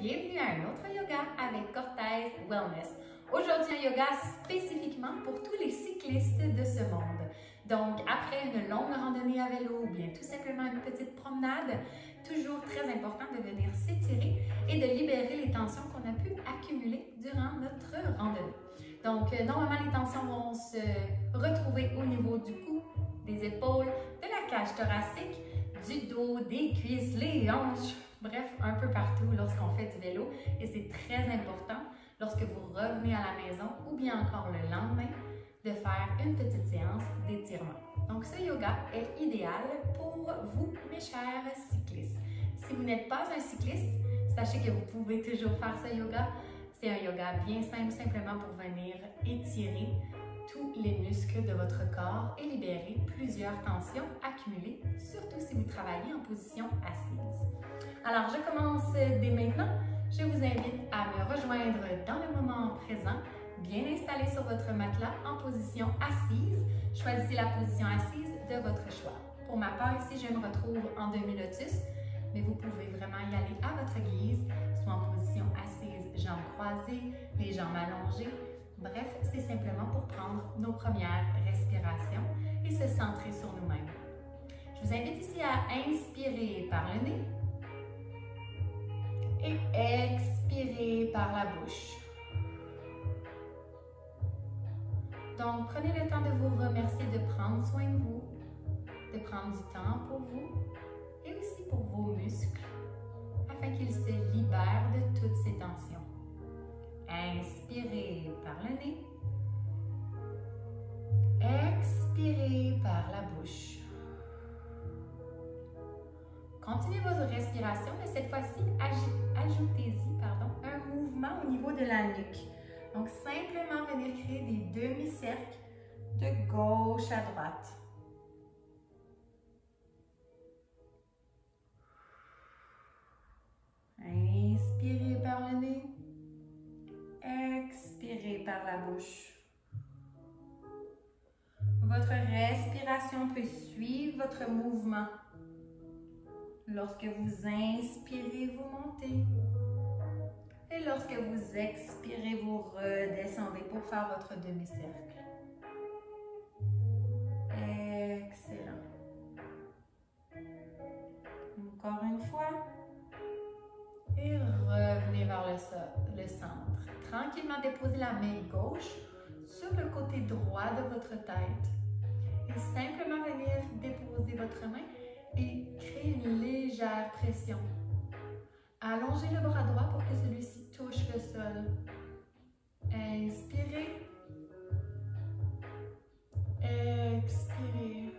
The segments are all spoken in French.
bienvenue à un autre yoga avec Cortez Wellness. Aujourd'hui, un yoga spécifiquement pour tous les cyclistes de ce monde. Donc, après une longue randonnée à vélo ou bien tout simplement une petite promenade, toujours très important de venir s'étirer et de libérer les tensions qu'on a pu accumuler durant notre randonnée. Donc, normalement, les tensions vont se retrouver au niveau du cou, des épaules, de la cage thoracique, du dos, des cuisses, les hanches, bref, un peu partout lorsqu'on fait du vélo. Et c'est très important lorsque vous revenez à la maison ou bien encore le lendemain de faire une petite séance d'étirement. Donc, ce yoga est idéal pour vous, mes chers cyclistes. Si vous n'êtes pas un cycliste, sachez que vous pouvez toujours faire ce yoga. C'est un yoga bien simple, simplement pour venir étirer tous les muscles de votre corps et libérer plusieurs tensions accumulées, surtout si vous travaillez en position assise. Alors, je commence dès maintenant. Je vous invite à me rejoindre dans le moment présent, bien installé sur votre matelas en position assise. Choisissez la position assise de votre choix. Pour ma part, ici, je me retrouve en demi-lotus, mais vous pouvez vraiment y aller à votre guise, soit en position assise, jambes croisées, les jambes allongées. Bref, c'est simplement pour prendre nos premières respirations et se centrer sur nous-mêmes. Je vous invite ici à inspirer par le nez et expirer par la bouche. Donc, prenez le temps de vous remercier de prendre soin de vous, de prendre du temps pour vous et aussi pour vos muscles afin qu'ils se libèrent de toutes ces tensions. Inspirez par le nez. Expirez par la bouche. Continuez votre respiration, mais cette fois-ci, ajoutez-y un mouvement au niveau de la nuque. Donc, simplement venir créer des demi-cercles de gauche à droite. Inspirez par le nez. Expirez par la bouche. Votre respiration peut suivre votre mouvement. Lorsque vous inspirez, vous montez. Et lorsque vous expirez, vous redescendez pour faire votre demi-cercle. Excellent. Encore une fois. Et revenez vers le centre. Tranquillement déposez la main gauche sur le côté droit de votre tête. Et simplement venir déposer votre main et créer une légère pression. Allongez le bras droit pour que celui-ci touche le sol. Inspirez. Expirez.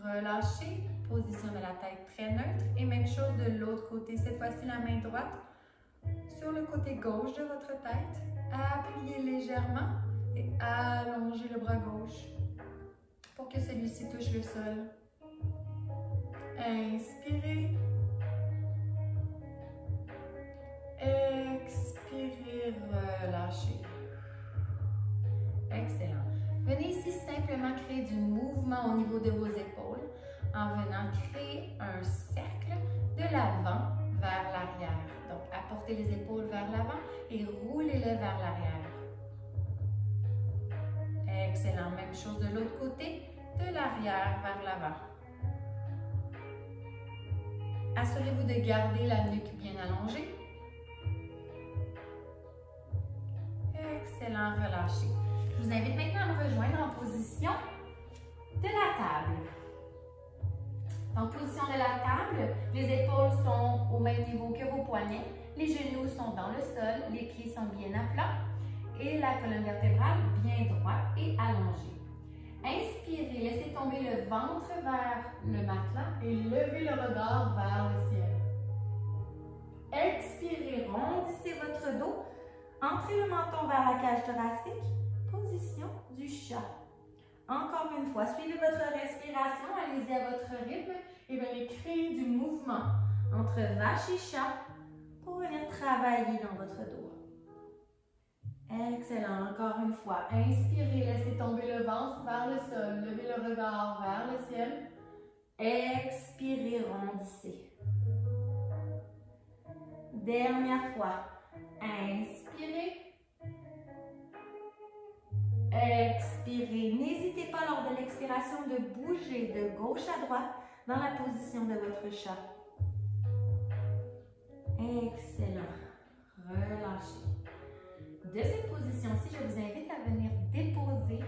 Relâchez. Position de la tête très neutre. Et même chose de l'autre côté. Cette fois-ci, la main droite sur le côté gauche de votre tête. Appuyez légèrement et allongez le bras gauche pour que celui-ci touche le sol. Inspirez. Expirez, relâchez. Excellent. Venez ici simplement créer du mouvement au niveau de vos épaules en venant créer un cercle de l'avant vers l'arrière. Donc, apportez les épaules vers l'avant et roulez-les vers l'arrière. Excellent. Même chose de l'autre côté, de l'arrière vers l'avant. Assurez-vous de garder la nuque bien allongée. Excellent, relâchez. Je vous invite maintenant à me rejoindre en position de la table. En position de la table, les épaules sont au même niveau que vos poignets, les genoux sont dans le sol, les pieds sont bien à plat et la colonne vertébrale bien droite et allongée. Inspirez, laissez tomber le ventre vers le matelas et levez le regard vers le ciel. Expirez, rondissez votre dos, entrez le menton vers la cage thoracique, position du chat. Encore une fois, suivez votre respiration, allez-y à votre rythme et venez créer du mouvement entre vache et chat pour venir travailler dans votre dos. Excellent, encore une fois. Inspirez, laissez tomber le ventre vers le sol, levez le regard vers le ciel. Expirez, rondissez. Dernière fois. Inspirez. Expirez. N'hésitez pas lors de l'expiration de bouger de gauche à droite dans la position de votre chat. Excellent. Relâchez. De cette position-ci, je vous invite à venir déposer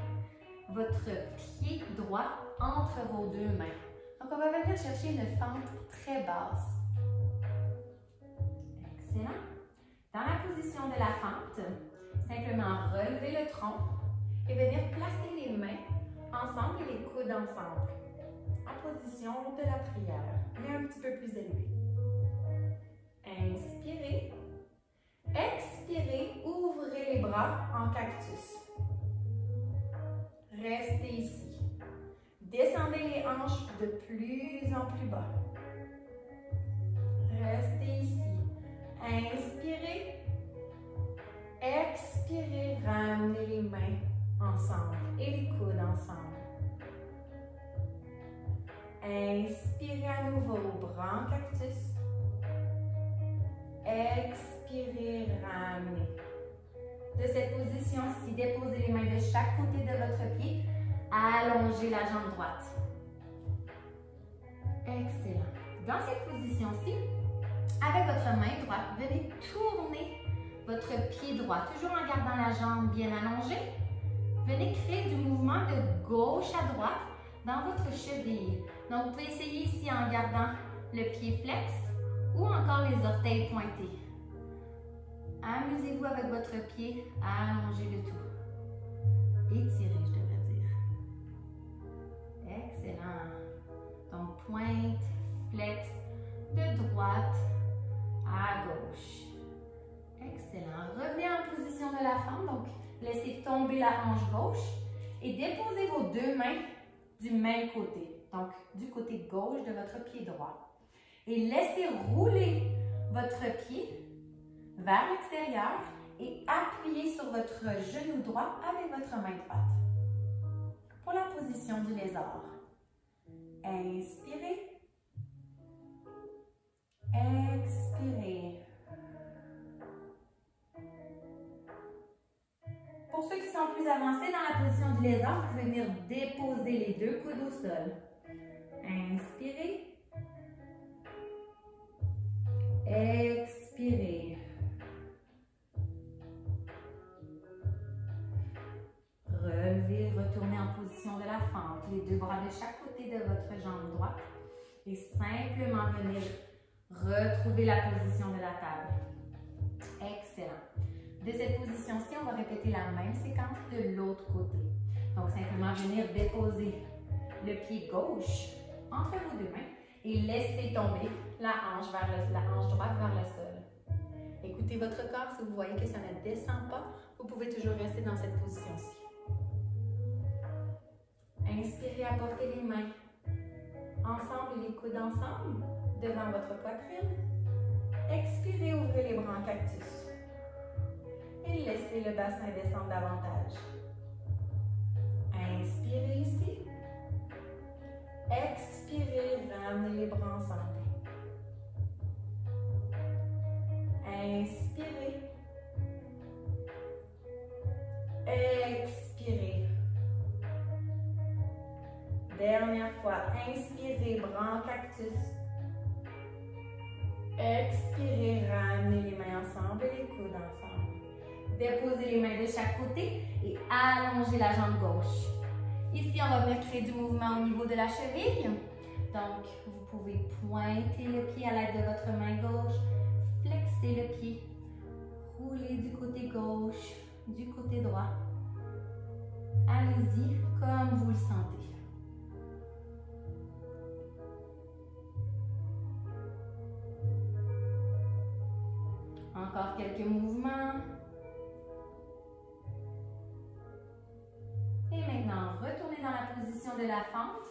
votre pied droit entre vos deux mains. Donc, on va venir chercher une fente très basse. Excellent. Dans la position de la fente, simplement relever le tronc et venir placer les mains ensemble et les coudes ensemble. En position de la prière, mais un petit peu plus élevée. Inspirez. Expirez, ouvrez les bras en cactus. Restez ici. Descendez les hanches de plus en plus bas. Restez ici. Inspirez. Expirez, ramenez les mains ensemble et les coudes ensemble. Inspirez à nouveau, bras en cactus. Expirez, ramenez. De cette position-ci, déposez les mains de chaque côté de votre pied. Allongez la jambe droite. Excellent. Dans cette position-ci, avec votre main droite, venez tourner votre pied droit, toujours en gardant la jambe bien allongée. Venez créer du mouvement de gauche à droite dans votre cheville. Donc, vous pouvez essayer ici en gardant le pied flex ou encore les orteils pointés. Amusez-vous avec votre pied à allonger le tout. Étirez, je devrais dire. Excellent. Donc, pointe, flex, de droite à gauche. Excellent. Revenez en position de la fente. Donc, laissez tomber la hanche gauche et déposez vos deux mains du même côté. Donc, du côté gauche de votre pied droit. Et laissez rouler votre pied vers l'extérieur et appuyez sur votre genou droit avec votre main droite. Pour la position du lézard. Inspirez. Expirez. Pour ceux qui sont plus avancés dans la position du lézard, vous pouvez venir déposer les deux coudes au sol. Inspirez. Expirez. Relevez, retournez en position de la fente, les deux bras de chaque côté de votre jambe droite et simplement venir retrouver la position de la table. Excellent. De cette position-ci, on va répéter la même séquence de l'autre côté. Donc, simplement venir déposer le pied gauche entre vos deux mains et laissez tomber la hanche droite vers le sol. Écoutez votre corps, si vous voyez que ça ne descend pas, vous pouvez toujours rester dans cette position-ci. Inspirez, apportez les mains ensemble, les coudes ensemble, devant votre poitrine. Expirez, ouvrez les bras en cactus. Et laissez le bassin descendre davantage. Inspirez ici. Expirez, ramenez les bras ensemble. Inspirez. Expirez. Dernière fois, inspirez, bras en cactus. Expirez, ramenez les mains ensemble et les coudes ensemble. Déposez les mains de chaque côté et allongez la jambe gauche. Ici, on va venir créer du mouvement au niveau de la cheville. Donc, vous pouvez pointer le pied à l'aide de votre main gauche, flexer le pied, rouler du côté gauche, du côté droit. Allez-y comme vous le sentez. Encore quelques mouvements. Et maintenant, retournez dans la position de la fente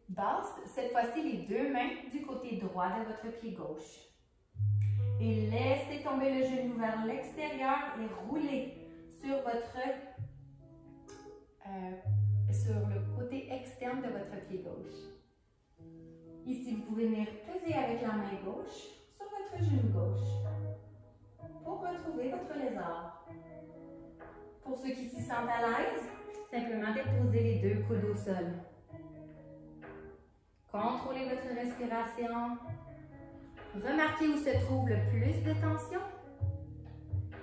basse. Cette fois-ci, les deux mains du côté droit de votre pied gauche. Et laissez tomber le genou vers l'extérieur et roulez sur le côté externe de votre pied gauche. Ici, vous pouvez venir peser avec la main gauche sur votre genou gauche. retrouvez votre lézard. Pour ceux qui s'y sentent à l'aise, simplement déposez les deux coudes au sol. Contrôlez votre respiration. Remarquez où se trouve le plus de tension.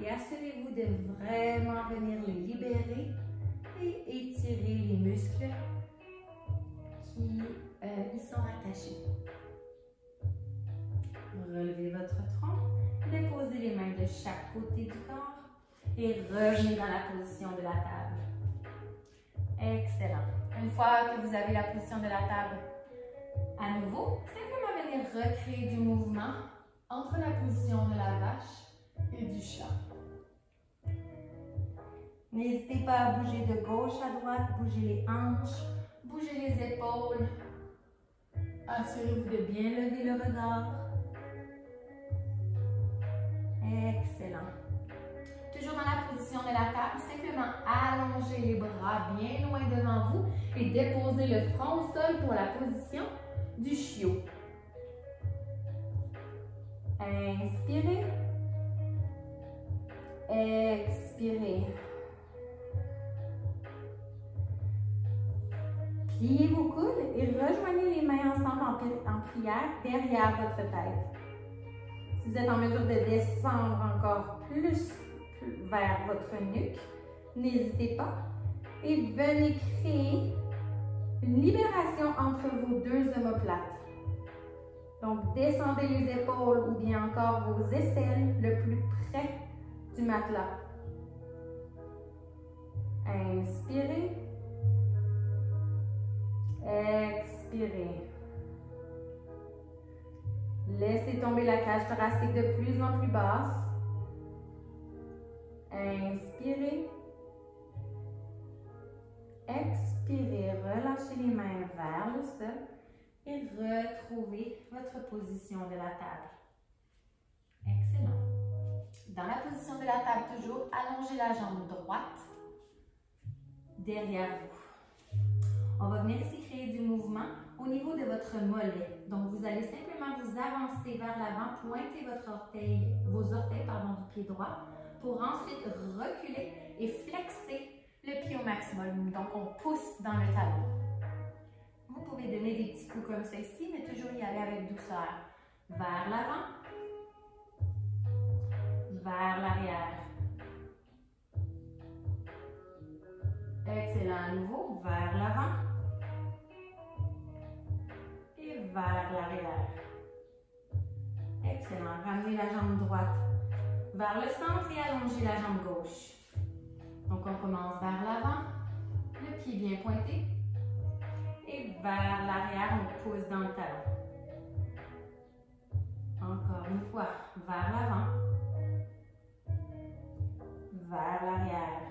Et assurez-vous de vraiment venir les libérer et étirer les muscles qui y sont attachés. Relevez votre tronc, déposez les mains de chaque côté du corps et revenez dans la position de la table. Excellent. Une fois que vous avez la position de la table à nouveau, simplement venir recréer du mouvement entre la position de la vache et du chat. N'hésitez pas à bouger de gauche à droite, bougez les hanches, bougez les épaules. Assurez-vous de bien lever le regard. Excellent. Toujours dans la position de la table, simplement allongez les bras bien loin devant vous et déposez le front au sol pour la position du chiot. Inspirez. Expirez. Pliez vos coudes et rejoignez les mains ensemble en prière derrière votre tête. Si vous êtes en mesure de descendre encore plus vers votre nuque, n'hésitez pas et venez créer une libération entre vos deux omoplates. Donc, descendez les épaules ou bien encore vos aisselles le plus près du matelas. Inspirez. Expirez. Laissez tomber la cage thoracique de plus en plus basse. Inspirez. Expirez. Relâchez les mains vers le sol et retrouvez votre position de la table. Excellent. Dans la position de la table, toujours, allongez la jambe droite derrière vous. On va venir ici créer du mouvement au niveau de votre mollet. Donc, vous allez simplement vous avancer vers l'avant, pointer vos orteils du pied droit pour ensuite reculer et flexer le pied au maximum. Donc, on pousse dans le talon. Vous pouvez donner des petits coups comme ça ici, mais toujours y aller avec douceur. Vers l'avant, vers l'arrière. Excellent. À nouveau, vers l'avant et vers l'arrière. Excellent. Ramenez la jambe droite vers le centre et allongez la jambe gauche. Donc, on commence vers l'avant, le pied bien pointé. Et vers l'arrière, on pousse dans le talon. Encore une fois, vers l'avant, vers l'arrière,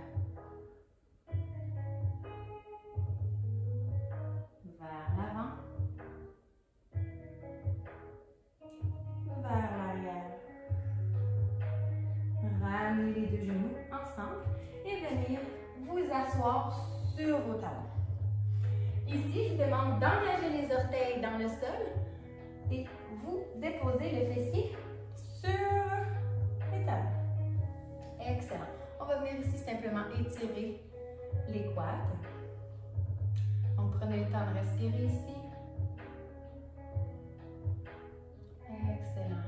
vers l'avant, vers l'arrière. Ramenez les deux genoux ensemble et venir vous asseoir sur vos talons. Ici, je demande d'engager les orteils dans le sol et vous déposez le fessier sur les talons. Excellent. On va venir ici simplement étirer les quads. Donc, prenez le temps de respirer ici. Excellent.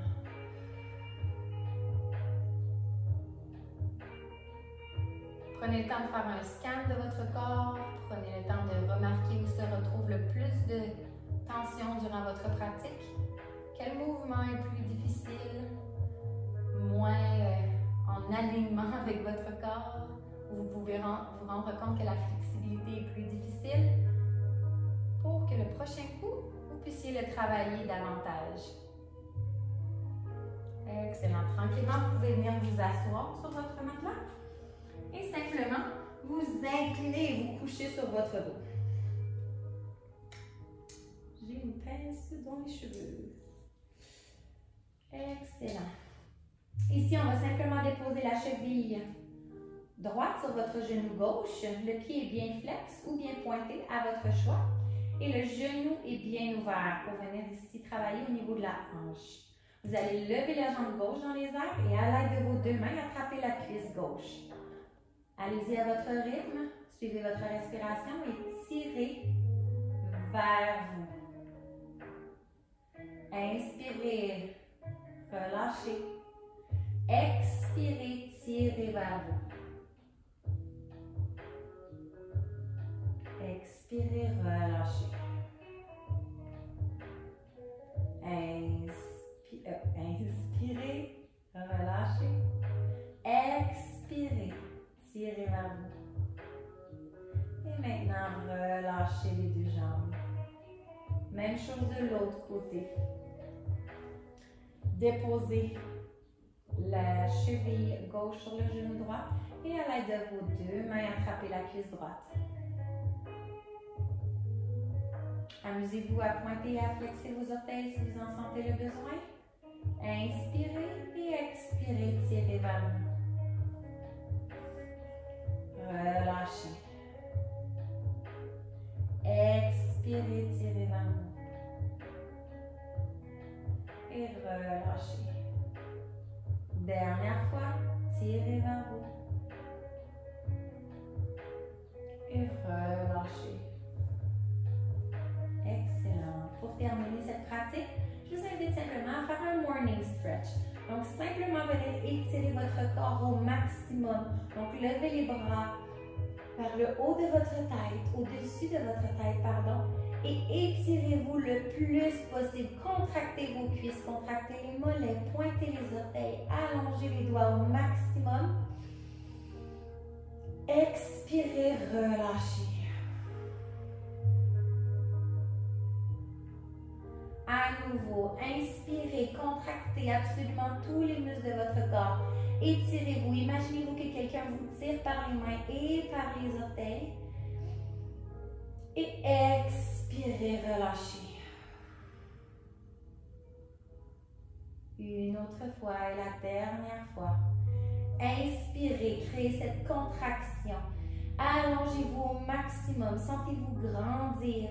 Prenez le temps de faire un scan de votre corps. Prenez le temps de remarquer où se retrouve le plus de tension durant votre pratique. Quel mouvement est plus difficile, moins en alignement avec votre corps. Vous pouvez vous rendre compte que la flexibilité est plus difficile pour que le prochain coup, vous puissiez le travailler davantage. Excellent. Tranquillement, vous pouvez venir vous asseoir sur votre matelas et simplement vous inclinez et vous couchez sur votre dos. J'ai une pince dans les cheveux. Excellent. Ici, on va simplement déposer la cheville droite sur votre genou gauche. Le pied est bien flex ou bien pointé à votre choix. Et le genou est bien ouvert pour venir ici travailler au niveau de la hanche. Vous allez lever la jambe gauche dans les airs et à l'aide de vos deux mains, attrapez la cuisse gauche. Allez-y à votre rythme, suivez votre respiration et tirez vers vous. Inspirez, relâchez. Expirez, tirez vers vous. Expirez, relâchez. Inspirez, relâchez. Expirez, tirez vers vous. Et maintenant, relâchez les deux jambes. Même chose de l'autre côté. Déposez la cheville gauche sur le genou droit et à l'aide de vos deux mains, attrapez la cuisse droite. Amusez-vous à pointer et à flexer vos orteils si vous en sentez le besoin. Inspirez et expirez, tirez vers vous. Relâchez. Expirez, tirez vers vous. Et relâchez. Dernière fois, tirez vers vous. Et relâchez. Excellent. Pour terminer cette pratique, je vous invite simplement à faire un morning stretch. Donc, simplement venir étirer votre corps au maximum. Donc, levez les bras vers le haut de votre tête, au-dessus de votre tête, pardon, et étirez-vous le plus possible. Contractez vos cuisses, contractez les mollets, pointez les orteils, allongez les doigts au maximum. Expirez, relâchez. À nouveau, inspirez, contractez absolument tous les muscles de votre corps. Étirez-vous. Imaginez-vous que quelqu'un vous tire par les mains et par les orteils. Et expirez, relâchez. Une autre fois et la dernière fois. Inspirez, créez cette contraction. Allongez-vous au maximum. Sentez-vous grandir.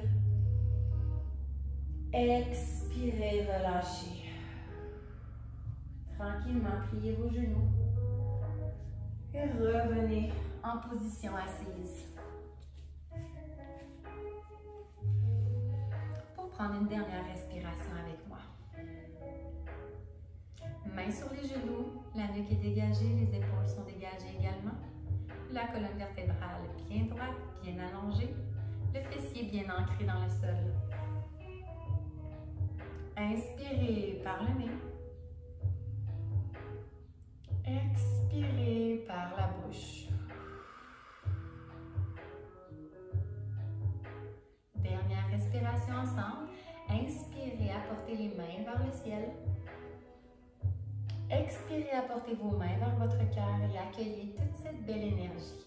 Expirez, relâchez. Tranquillement, pliez vos genoux. Et revenez en position assise. Pour prendre une dernière respiration avec moi. Mains sur les genoux, la nuque est dégagée, les épaules sont dégagées également. La colonne vertébrale bien droite, bien allongée. Le fessier bien ancré dans le sol. Inspirez par le nez. Expirez par la bouche. Dernière respiration ensemble. Inspirez, apportez les mains vers le ciel. Expirez, apportez vos mains vers votre cœur et accueillez toute cette belle énergie.